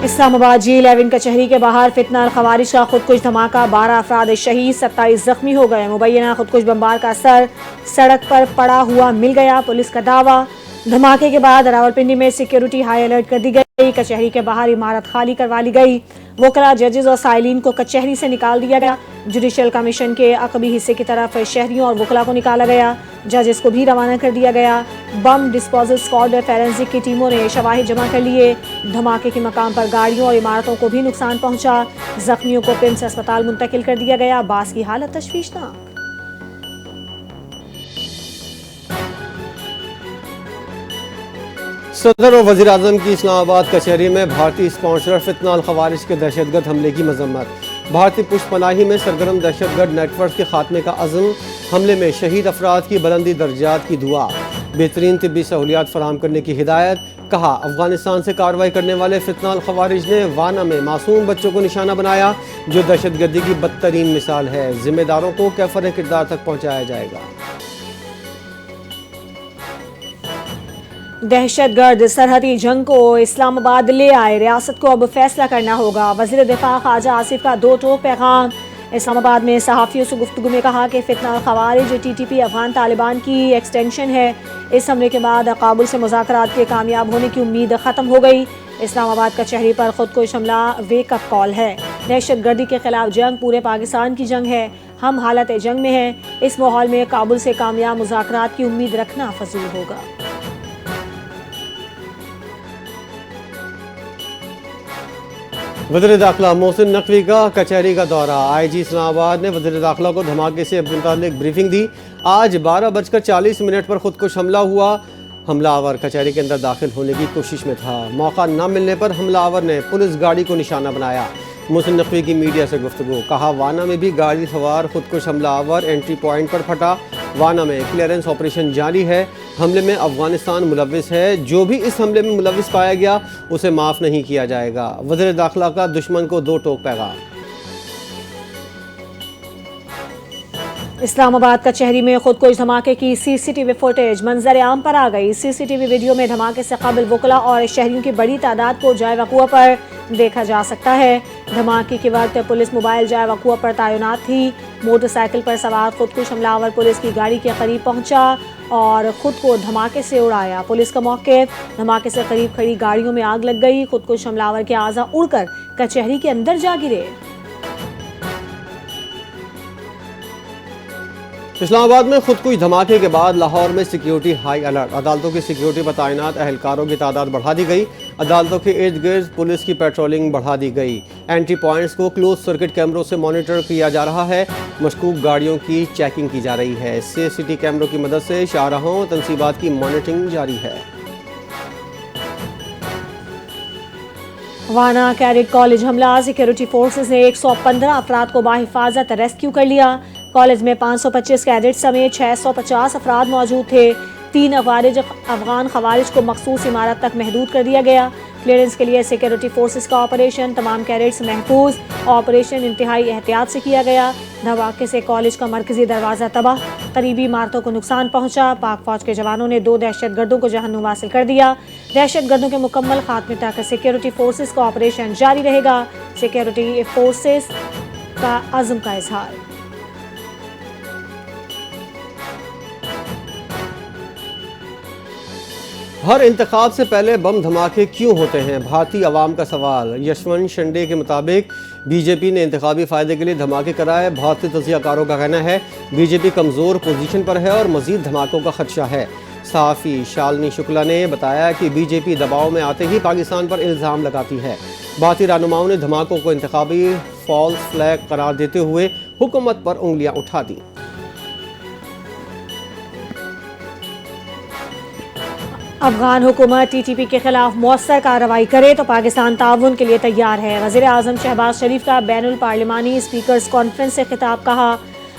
اسلام آباد G11 کچہری کے باہر فتنہ الخوارج کا خودکش دھماکہ، 12 افراد شہید، 27 زخمی ہو گئے۔ مبینہ خودکش بمبار کا اثر سڑک پر پڑا ہوا مل گیا، پولیس کا دعویٰ۔ دھماکے کے بعد راولپنڈی میں سیکیورٹی ہائی الرٹ کر دی گئی، کچہری کے باہر عمارت خالی کروا لی گئی، وکلاء، ججز اور سائلین کو کچہری سے نکال دیا گیا۔ جوڈیشل کمیشن کے عقبی حصے کی طرف شہریوں اور وکلاء کو نکالا گیا، ججز کو بھی روانہ کر دیا گیا۔ بم ڈسپوزل اسکواڈ فورینسک کی ٹیموں نے شواہد جمع کر لیے۔ دھماکے کے مقام پر گاڑیوں اور عمارتوں کو بھی نقصان پہنچا، زخمیوں کو پمس اسپتال منتقل کر دیا گیا، بعض کی حالت تشویشناک۔ صدر اور وزیر اعظم کی اسلام آباد کچہری میں بھارتی اسپانسر فتنہ الخوارج کے دہشت گرد حملے کی مذمت۔ بھارتی پشت پناہی میں سرگرم دہشت گرد نیٹ ورک کے خاتمے کا عزم، حملے میں شہید افراد کی بلندی درجات کی دعا، بہترین طبی سہولیات فراہم کرنے کی ہدایت۔ کہا، افغانستان سے کارروائی کرنے والے فتنہ الخوارج نے وانا میں معصوم بچوں کو نشانہ بنایا، جو دہشت گردی کی بدترین مثال ہے۔ ذمہ داروں کو کیفر کردار تک پہنچایا جائے گا۔ دہشت گرد سرحدی جنگ کو اسلام آباد لے آئے، ریاست کو اب فیصلہ کرنا ہوگا۔ وزیر دفاع خواجہ آصف کا دو ٹوک پیغام۔ اسلام آباد میں صحافیوں سے گفتگو میں کہا کہ فتنہ الخوارج TTP افغان طالبان کی ایکسٹینشن ہے۔ اس حملے کے بعد کابل سے مذاکرات کے کامیاب ہونے کی امید ختم ہو گئی۔ اسلام آباد کچہری پر خودکش حملہ ویک اپ کال ہے۔ دہشت گردی کے خلاف جنگ پورے پاکستان کی جنگ ہے، ہم حالت جنگ میں ہیں۔ اس ماحول میں کابل سے کامیاب مذاکرات کی امید رکھنا فضول ہوگا۔ وزیر داخلہ محسن نقوی کا کچہری کا دورہ۔ IG اسلام آباد نے وزیر داخلہ کو دھماکے سے متعلق بریفنگ دی۔ آج 12:40 پر خودکش حملہ ہوا۔ حملہ آور کچہری کے اندر داخل ہونے کی کوشش میں تھا، موقع نہ ملنے پر حملہ آور نے پولیس گاڑی کو نشانہ بنایا۔ محسن نقوی کی میڈیا سے گفتگو۔ کہا، وانا میں بھی گاڑی سوار خودکش حملہ آور انٹری پوائنٹ پر پھٹا۔ وانا میں کلیئرنس آپریشن جاری ہے۔ حملے میں افغانستان ملوث ہے، جو بھی اس حملے میں ملوث پایا گیا اسے معاف نہیں کیا جائے گا۔ وزیر داخلہ کا دشمن کو دو ٹوک پیغام۔ اسلام آباد کچہری میں خودکش دھماکے کی CCTV فوٹیج منظر عام پر آ گئی۔ CCTV ویڈیو میں دھماکے سے قبل وکلاء اور شہریوں کی بڑی تعداد کو جائے وقوع پر دیکھا جا سکتا ہے۔ دھماکے کے وقت پولیس موبائل جائے وقوع پر تعینات تھی۔ موٹر سائیکل پر سوار خودکش حملہ آور پولیس کی گاڑی کے قریب پہنچا اور خود کو دھماکے سے اڑایا۔ پولیس کا موقف، دھماکے سے قریب کھڑی گاڑیوں میں آگ لگ گئی۔ خودکش حملہ آور کے اعضاء اڑ کر کچہری کے اندر جا گرے۔ اسلام آباد میں خودکش دھماکے کے بعد لاہور میں سیکیورٹی ہائی الرٹ۔ عدالتوں کی سیکیورٹی پر تعینات اہلکاروں کی تعداد بڑھا دی گئی۔ عدالتوں کے ارد گرد پولیس کی پیٹرولنگ بڑھا دی گئی۔ انٹری پوائنٹس کو کلوز سرکٹ کیمروں سے مانیٹر کیا جا رہا ہے۔ مشکوک گاڑیوں کی چیکنگ کی جا رہی ہے۔ CCTV کیمروں کی مدد سے شاہراہوں تنصیبات کی مانیٹرنگ جاری ہے۔ وانا کیڈٹ کالج حملہ، سیکیورٹی فورسز نے 115 افراد کو بحفاظت ریسکیو کر لیا۔ کالج میں 525 کیڈٹ سمیت 650 افراد موجود تھے۔ 3 افغان خوارج کو مخصوص عمارت تک محدود کر دیا گیا۔ کلیئرنس کے لیے سیکیورٹی فورسز کا آپریشن، تمام کیڈٹس محفوظ۔ آپریشن انتہائی احتیاط سے کیا گیا۔ دھماکے سے کالج کا مرکزی دروازہ تباہ، قریبی عمارتوں کو نقصان پہنچا۔ پاک فوج کے جوانوں نے 2 دہشت گردوں کو جہنم واصل کر دیا۔ دہشت گردوں کے مکمل خاتمے تک سیکیورٹی فورسز کا آپریشن جاری رہے گا۔ سیکیورٹی فورسز کا عزم کا اظہار۔ ہر انتخاب سے پہلے بم دھماکے کیوں ہوتے ہیں؟ بھارتی عوام کا سوال۔ یشونت شنڈے کے مطابق BJP نے انتخابی فائدے کے لیے دھماکے کرائے۔ بھارتی تجزیہ کاروں کا کہنا ہے BJP کمزور پوزیشن پر ہے اور مزید دھماکوں کا خدشہ ہے۔ صحافی شالنی شکلا نے بتایا کہ BJP دباؤ میں آتے ہی پاکستان پر الزام لگاتی ہے۔ بھارتی رہنماؤں نے دھماکوں کو انتخابی فالس فلیگ قرار دیتے ہوئے حکومت پر انگلیاں اٹھا دیں۔ افغان حکومت TTP کے خلاف مؤثر کارروائی کرے تو پاکستان تعاون کے لیے تیار ہے۔ وزیر اعظم شہباز شریف کا بین الپارلیمانی اسپیکرز کانفرنس سے خطاب۔ کہا،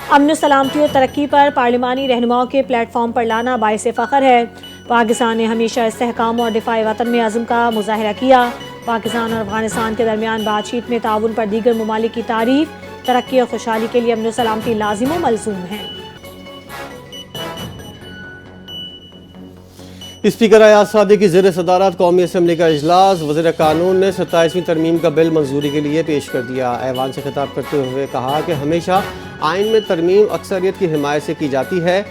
امن و سلامتی اور ترقی پر پارلیمانی رہنماؤں کے پلیٹ فارم پر لانا باعث فخر ہے۔ پاکستان نے ہمیشہ استحکام اور دفاع وطن میں عزم کا مظاہرہ کیا۔ پاکستان اور افغانستان کے درمیان بات چیت میں تعاون پر دیگر ممالک کی تعریف۔ ترقی اور خوشحالی کے لیے امن و سلامتی لازم و ملزوم ہے۔ اسپیکر ایاز صادق کی زیر صدارت قومی اسمبلی کا اجلاس، وزیر قانون نے 27ویں ترمیم کا بل منظوری کے لیے پیش کر دیا۔ ایوان سے خطاب کرتے ہوئے کہا کہ ہمیشہ آئین میں ترمیم اکثریت کی حمایت سے کی جاتی ہے،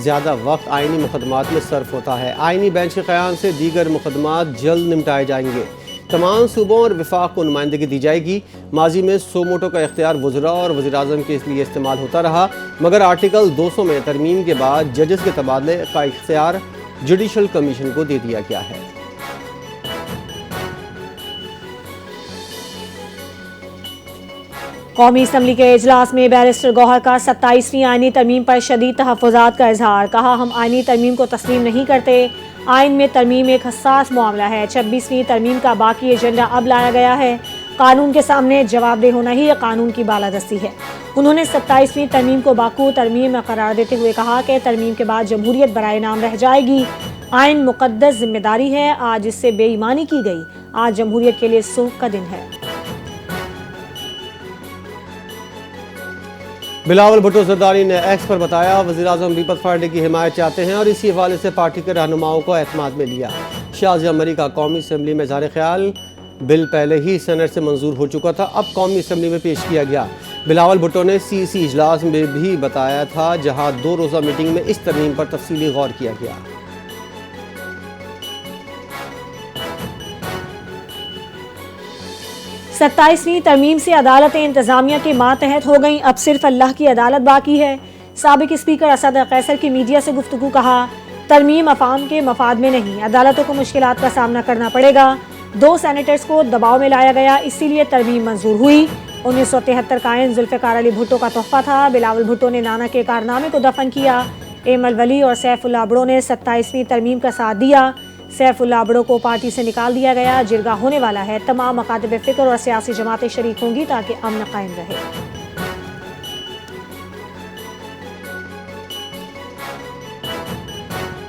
زیادہ وقت آئینی مقدمات میں صرف ہوتا ہے۔ آئینی بینچ کے قیام سے دیگر مقدمات جلد نمٹائے جائیں گے۔ تمام صوبوں اور وفاق کو نمائندگی دی جائے گی۔ ماضی میں سو موٹو کا اختیار وزراء اور وزیراعظم کے لیے استعمال ہوتا رہا، مگر آرٹیکل 200 میں ترمیم کے بعد ججز کے تبادلے کا اختیار جوڈیشل کمیشن کو دے دیا گیا ہے۔ قومی اسمبلی کے اجلاس میں بیرسٹر گوہر کا 27ویں آئینی ترمیم پر شدید تحفظات کا اظہار، کہا ہم آئینی ترمیم کو تسلیم نہیں کرتے، آئین میں ترمیم ایک حساس معاملہ ہے، 26ویں ترمیم کا باقی ایجنڈا اب لایا گیا ہے، قانون کے سامنے جواب دہ ہونا ہی قانون کی بالادستی ہے۔ انہوں نے 27ویں ترمیم کو باقو ترمیم قرار دیتے ہوئے کہا کہ ترمیم کے بعد جمہوریت برائے نام رہ جائے گی، آئین مقدس ذمہ داری ہے، آج اس سے بے ایمانی کی گئی، آج جمہوریت کے لیے سوگ کا دن ہے۔ بلاول بھٹو زرداری نے ایکس پر بتایا وزیراعظم پیپلز پارٹی کی حمایت چاہتے ہیں اور اسی حوالے سے پارٹی کے رہنماؤں کو اعتماد میں لیا۔ شازیہ مری کا قومی اسمبلی میں اظہار خیال، بل پہلے ہی سینٹ سے منظور ہو چکا تھا، اب قومی اسمبلی میں پیش کیا گیا۔ بلاول بھٹو نے سی سی اجلاس میں بھی بتایا تھا، جہاں 2 روزہ میٹنگ میں اس ترمیم پر تفصیلی غور کیا گیا۔ 27ویں ترمیم سے عدالتیں انتظامیہ کے ماتحت ہو گئیں، اب صرف اللہ کی عدالت باقی ہے۔ سابق اسپیکر اسد قیصر کی میڈیا سے گفتگو، کہا ترمیم عوام کے مفاد میں نہیں، عدالتوں کو مشکلات کا سامنا کرنا پڑے گا، 2 سینیٹرز کو دباؤ میں لایا گیا، اسی لیے ترمیم منظور ہوئی۔ 1973 کا آئین ذوالفقار علی بھٹو کا تحفہ تھا، بلاول بھٹو نے نانا کے کارنامے کو دفن کیا، ایمل ولی اور سیف اللہ بڑو نے 27ویں ترمیم کا ساتھ دیا، سیف اللہ بڑو کو پارٹی سے نکال دیا گیا، جرگہ ہونے والا ہے، تمام مکاتب فکر اور سیاسی جماعتیں شریک ہوں گی تاکہ امن قائم رہے۔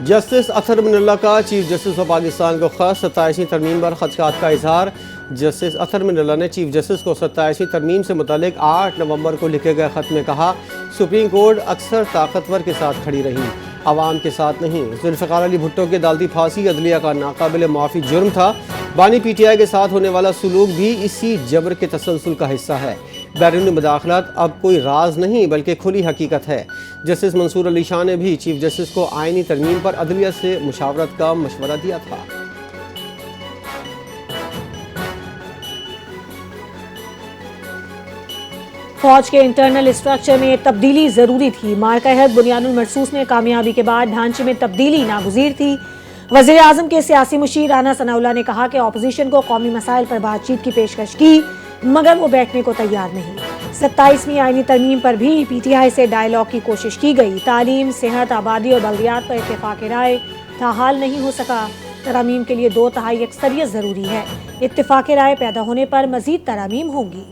جسٹس اطہر من اللہ کا چیف جسٹس آف پاکستان کو خط، 27ویں ترمیم پر خدشات کا اظہار۔ جسٹس اطہر من اللہ نے چیف جسٹس کو 27ویں ترمیم سے متعلق 8 نومبر کو لکھے گئے خط میں کہا سپریم کورٹ اکثر طاقتور کے ساتھ کھڑی رہی، عوام کے ساتھ نہیں۔ ذوالفقار علی بھٹو کی عدالتی پھانسی عدلیہ کا ناقابل معافی جرم تھا، بانی پی ٹی آئی کے ساتھ ہونے والا سلوک بھی اسی جبر کے تسلسل کا حصہ ہے۔ بیرونی مداخلت اب کوئی راز نہیں بلکہ کھلی حقیقت ہے۔ جسٹس منصور علی شاہ نے بھی چیف جسٹس کو آئینی ترمیم پر عدلیہ سے مشاورت کا مشورہ دیا تھا۔ فوج کے انٹرنل اسٹرکچر میں تبدیلی ضروری تھی، مارکہت بنیاد المرصوص میں کامیابی کے بعد ڈھانچے میں تبدیلی ناگزیر تھی۔ وزیر اعظم کے سیاسی مشیر رانا ثناء اللہ نے کہا کہ اپوزیشن کو قومی مسائل پر بات چیت کی پیشکش کی مگر وہ بیٹھنے کو تیار نہیں۔ 27ویں آئینی ترمیم پر بھی پی ٹی آئی سے ڈائیلاگ کی کوشش کی گئی، تعلیم، صحت، آبادی اور بلدیات پر اتفاق رائے تاحال نہیں ہو سکا۔ ترامیم کے لیے 2/3 اکثریت ضروری ہے، اتفاق رائے پیدا ہونے پر مزید ترامیم ہوں گی۔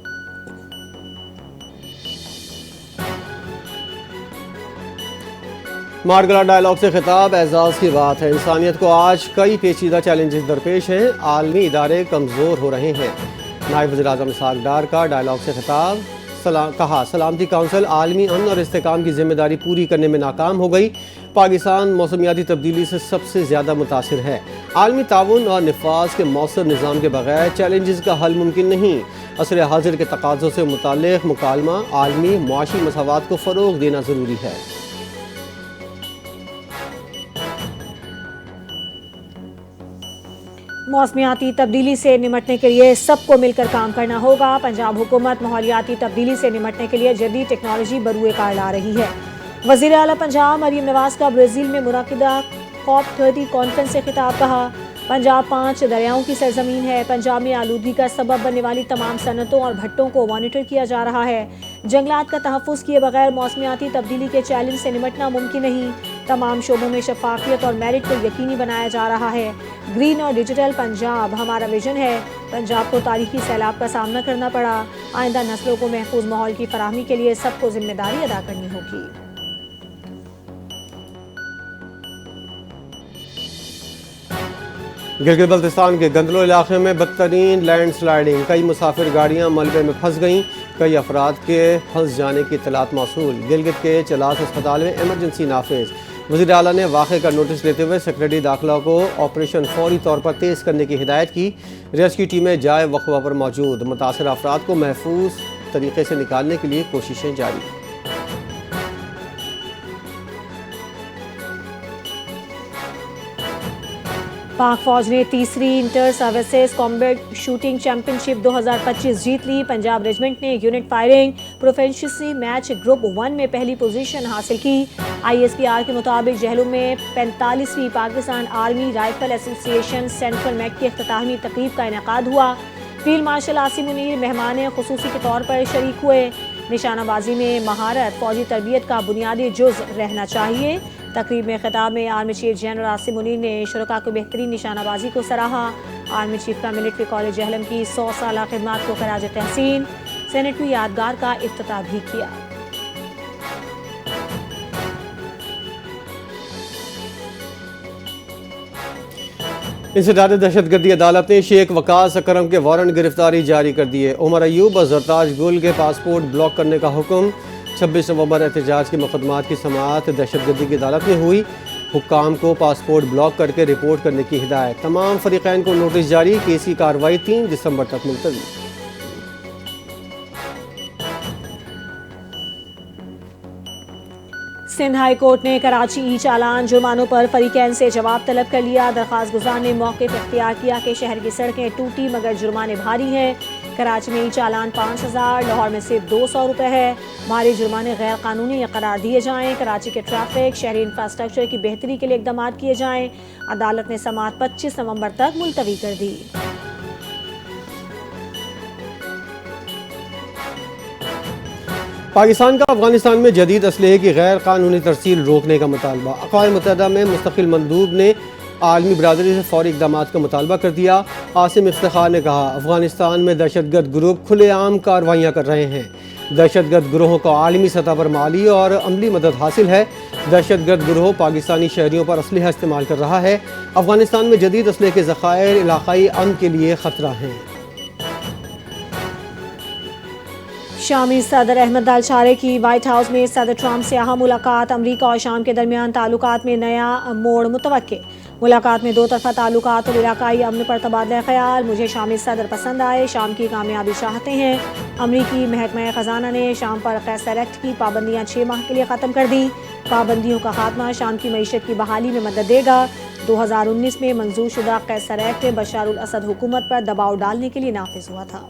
مارگلا ڈائیلاگ سے خطاب، اعزاز کی بات ہے، انسانیت کو آج کئی پیچیدہ چیلنجز درپیش ہیں، عالمی ادارے کمزور ہو رہے ہیں۔ نائب وزیر اعظم اسحاق ڈار کا ڈائیلاگ سے خطاب، کہا سلامتی کونسل عالمی امن اور استحکام کی ذمہ داری پوری کرنے میں ناکام ہو گئی، پاکستان موسمیاتی تبدیلی سے سب سے زیادہ متاثر ہے، عالمی تعاون اور نفاذ کے مؤثر نظام کے بغیر چیلنجز کا حل ممکن نہیں، عصر حاضر کے تقاضوں سے متعلق مکالمہ، عالمی معاشی مساوات کو فروغ دینا ضروری ہے۔ موسمیاتی تبدیلی سے نمٹنے کے لیے سب کو مل کر کام کرنا ہوگا، پنجاب حکومت ماحولیاتی تبدیلی سے نمٹنے کے لیے جدید ٹیکنالوجی بروئے کار لا رہی ہے۔ وزیر اعلیٰ پنجاب مریم نواز کا برازیل میں منعقدہ COP30 کانفرنس سے خطاب، کہا پنجاب 5 دریاؤں کی سرزمین ہے، پنجاب میں آلودگی کا سبب بننے والی تمام صنعتوں اور بھٹوں کو مانیٹر کیا جا رہا ہے، جنگلات کا تحفظ کیے بغیر موسمیاتی تبدیلی کے چیلنج سے نمٹنا ممکن نہیں، تمام شعبوں میں شفافیت اور میرٹ کو یقینی بنایا جا رہا ہے، گرین اور ڈیجیٹل پنجاب ہمارا ویژن ہے، پنجاب کو تاریخی سیلاب کا سامنا کرنا پڑا، آئندہ نسلوں کو محفوظ ماحول کی فراہمی کے لیے سب کو ذمہ داری ادا کرنی ہوگی۔ گلگت بلتستان کے گندلو علاقے میں بدترین لینڈ سلائیڈنگ، کئی مسافر گاڑیاں ملبے میں پھنس گئیں، کئی افراد کے پھنس جانے کی اطلاعات موصول، گلگت کے چلاس ہسپتال میں ایمرجنسی نافذ، وزیر اعلیٰ نے واقعے کا نوٹس لیتے ہوئے سیکرٹری داخلہ کو آپریشن فوری طور پر تیز کرنے کی ہدایت کی۔ ریسکیو ٹیمیں جائے وقوع پر موجود، متاثرہ افراد کو محفوظ طریقے سے نکالنے کے لیے کوششیں جاری۔ پاک فوج نے تیسری inter services combat shooting championship 2025 جیت لی۔ پنجاب ریجمنٹ نے unit firing proficiency match group 1 میں پہلی پوزیشن حاصل کی۔ ISPR کے مطابق جہلم میں 45ویں پاکستان آرمی رائفل ایسوسی ایشن سینٹرل میٹ کی اختتامی تقریب کا انعقاد ہوا۔ فیلڈ مارشل عاصم منیر مہمان خصوصی کے طور پر شریک ہوئے۔ نشانہ بازی میں مہارت فوجی تربیت کا بنیادی جز رہنا چاہیے۔ تقریب میں خطاب میں army chief general Asim Munir نے شرکاء کو بہترین نشانہ بازی کو سراہا۔ آرمی چیف کا ملٹری کالج جہلم کی 100 سالہ خدمات کو خراج تحسین، سینیٹری یادگار کا افتتاح بھی کیا۔ انسداد دہشت گردی عدالت نے شیخ وقاص اکرم کے وارنٹ گرفتاری جاری کر دیے۔ عمر ایوب اور زرتاج گل کے پاسپورٹ بلاک کرنے کا حکم۔ 26 نومبر احتجاج کے مقدمات کی سماعت دہشت گردی کی عدالت میں ہوئی۔ حکام کو پاسپورٹ بلاک کر کے رپورٹ کرنے کی ہدایت۔ تمام فریقین کو نوٹس جاری، کیس کی کارروائی 3 دسمبر تک ملتوی۔ سندھ ہائی کورٹ نے کراچی ای چالان جرمانوں پر فریقین سے جواب طلب کر لیا۔ درخواست گزار نے موقف اختیار کیا کہ شہر کی سڑکیں ٹوٹی مگر جرمانے بھاری ہیں۔ کراچی میں ای چالان 5000، لاہور میں صرف 200 روپے ہے۔ بھاری جرمانے غیر قانونی قرار دیے جائیں۔ کراچی کے ٹریفک شہری انفراسٹرکچر کی بہتری کے لیے اقدامات کیے جائیں۔ عدالت نے سماعت 25 نومبر تک ملتوی کر دی۔ پاکستان کا افغانستان میں جدید اسلحے کی غیر قانونی ترسیل روکنے کا مطالبہ۔ اقوام متحدہ میں مستقل مندوب نے عالمی برادری سے فوری اقدامات کا مطالبہ کر دیا۔ عاصم افتخار نے کہا افغانستان میں دہشت گرد گروپ کھلے عام کارروائیاں کر رہے ہیں۔ دہشت گرد گروہوں کو عالمی سطح پر مالی اور عملی مدد حاصل ہے۔ دہشت گرد گروہ پاکستانی شہریوں پر اسلحہ استعمال کر رہا ہے۔ افغانستان میں جدید اسلحے کے ذخائر علاقائی امن کے لیے خطرہ ہیں۔ شامی صدر احمد الشارع کی وائٹ ہاؤس میں صدر ٹرمپ سے اہم ملاقات۔ امریکہ اور شام کے درمیان تعلقات میں نیا موڑ متوقع۔ ملاقات میں 2 طرفہ تعلقات اور علاقائی امن پر تبادلہ خیال۔ مجھے شامی صدر پسند آئے، شام کی کامیابی چاہتے ہیں۔ امریکی محکمہ خزانہ نے شام پر قیصر ایکٹ کی پابندیاں 6 ماہ کے لیے ختم کر دی۔ پابندیوں کا خاتمہ شام کی معیشت کی بحالی میں مدد دے گا۔ 2019 میں منظور شدہ قیصر ایکٹ بشار الاسد حکومت پر دباؤ ڈالنے کے لیے نافذ ہوا تھا۔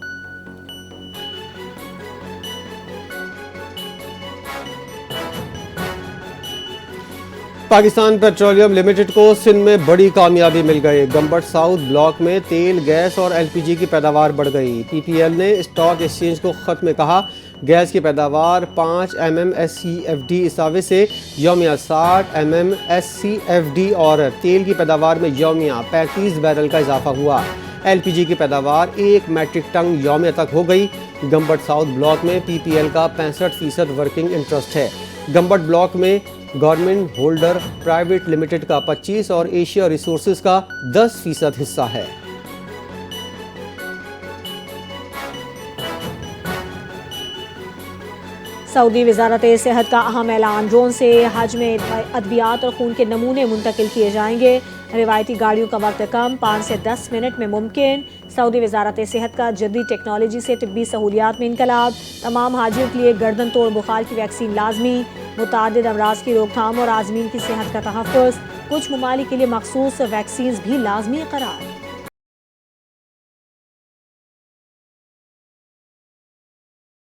پاکستان پیٹرولیم لمیٹڈ کو سندھ میں بڑی کامیابی مل گئی۔ گمبٹ ساؤتھ بلاک میں تیل، گیس اور LPG کی پیداوار بڑھ گئی۔ PPL نے اسٹاک ایکسچینج کو خط میں کہا گیس کی پیداوار 5 MMSCFD اساوے سے یومیہ 60 MMSCFD اور تیل کی پیداوار میں یومیہ 35 بیرل کا اضافہ ہوا۔ LPG کی پیداوار 1 میٹرک ٹن یومیہ تک ہو گئی۔ گمبٹ ساؤتھ بلاک میں PPL کا 65% ورکنگ انٹرسٹ ہے۔ گمبٹ بلاک میں گورنمنٹ ہولڈر پرائیویٹ لمیٹڈ کا 25 اور ایشیا ریسورسز کا 10% حصہ ہے۔ سعودی وزارت صحت کا اہم اعلان، ڈرون سے حج میں ادویات اور خون کے نمونے منتقل کیے جائیں گے۔ روایتی گاڑیوں کا وقت کم، 5 سے 10 منٹ میں ممکن۔ سعودی وزارت صحت کا جدید ٹیکنالوجی سے طبی سہولیات میں انقلاب۔ تمام حاجیوں کے لیے گردن توڑ بخار کی ویکسین لازمی۔ متعدد امراض کی روک تھام اور عازمین کی صحت کا تحفظ۔ کچھ ممالک کے لیے مخصوص ویکسینز بھی لازمی قرار۔